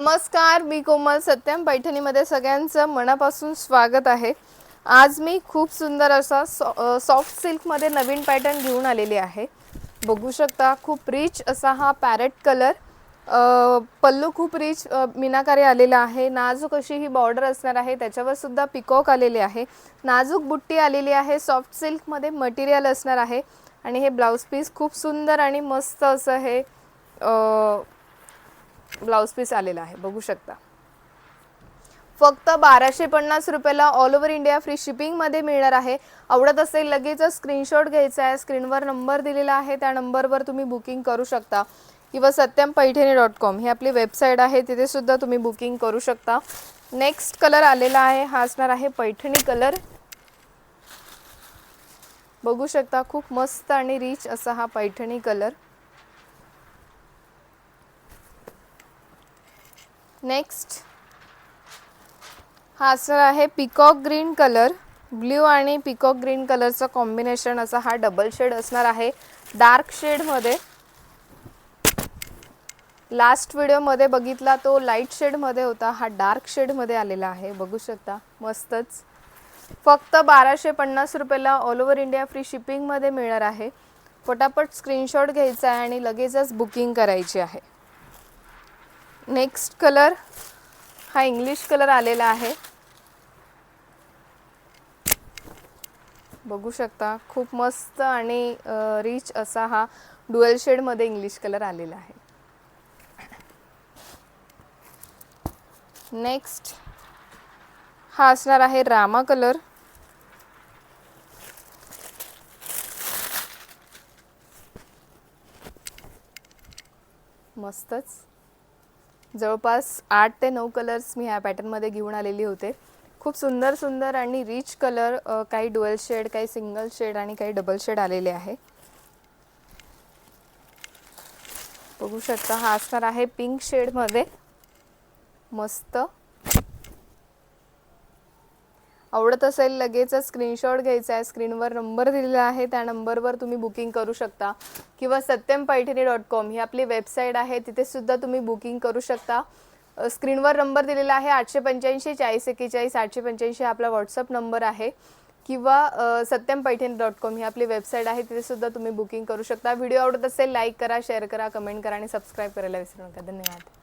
नमस्कार, मी कोमल. सत्यम पैठणीमध्ये सगळ्यांचं मनापासून स्वागत आहे. आज मी खूप सुंदर असा सॉफ्ट सिल्कमध्ये नवीन पॅटर्न घेऊन आलेली आहे. बघू शकता, खूप रिच असा हा पॅरेट कलर. पल्लू खूप रिच मीनाकारी आलेला आहे. नाजूक अशी ही बॉर्डर असणार आहे. त्याच्यावर सुद्धा पिकॉक आलेले आहे. नाजूक बुट्टी आलेली आहे. सॉफ्ट सिल्कमध्ये मटेरियल असणार आहे आणि हे ब्लाउज पीस खूप सुंदर आणि मस्त असं हे ब्लाउज पीस आलेला आहे. बघू शकता. फक्त 1250 रुपयाला all over India free shipping मध्ये मिळणार आहे. आवडत असेल लगेच स्क्रीनशॉट घ्यायचा आहे. स्क्रीनवर नंबर दिलेला आहे, त्या नंबरवर तुम्ही बुकिंग करू शकता किंवा satyampaithani.com ही आपली वेबसाईट आहे, तिथे सुद्धा तुम्ही बुकिंग करू शकता. नेक्स्ट कलर आलेला आहे, हा असणार आहे पैठणी कलर. बघू शकता, खूप मस्त आणि रिच असा हा पैठणी कलर. नेक्स्ट हा असणार आहे पिकॉक ग्रीन कलर. ब्ल्यू आणि पिकॉक ग्रीन कलरचा कॉम्बिनेशन असा हा डबल शेड असणार आहे, डार्क शेड मध्ये. लास्ट व्हिडिओ मध्ये बघितला तो लाईट शेड मध्ये होता, हा डार्क शेड मध्ये आलेला आहे. बघू शकता, मस्तच. फक्त 1250 रुपयाला all over India free shipping मध्ये मिळणार आहे. फटाफट स्क्रीनशॉट घ्यायचा आहे आणि लगेचच बुकिंग करायची आहे. नेक्स्ट कलर हा इंग्लिश कलर आलेला आहे. बघू शकता, खूप मस्त आणि रिच असा हा डुअल शेड मध्ये इंग्लिश कलर आलेला आहे. नेक्स्ट हा असणार आहे रामा कलर. मस्तच. जवळपास 8 ते 9 कलर्स मी ह्या पॅटर्न मध्ये घेऊन आलेली होते. खूप सुंदर सुंदर आणि रिच कलर, काही डुअल शेड, काही सिंगल शेड आणि काही डबल शेड आलेले आहे. बघू शकता, हा असणार आहे पिंक शेड मध्ये. मस्त. आवडत असेल लगेच स्क्रीनशॉट घ्यायचा आहे. स्क्रीनवर नंबर दिलेला आहे, त्या नंबरवर तुम्ही बुकिंग करू शकता किंवा satyampaithani.com ही आपली वेबसाईट आहे, तिथे सुद्धा तुम्ही बुकिंग करू शकता. स्क्रीनवर नंबर दिलेला आहे 885 40 41 885 आपला व्हॉट्सअप नंबर आहे किंवा satyampaithani.com ही आपली वेबसाईट आहे, तिथे सुद्धा तुम्ही बुकिंग करू शकता. व्हिडिओ आवडत असेल लाईक करा, शेअर करा, कमेंट करा आणि सबस्क्राईब करायला विसरू नका. धन्यवाद.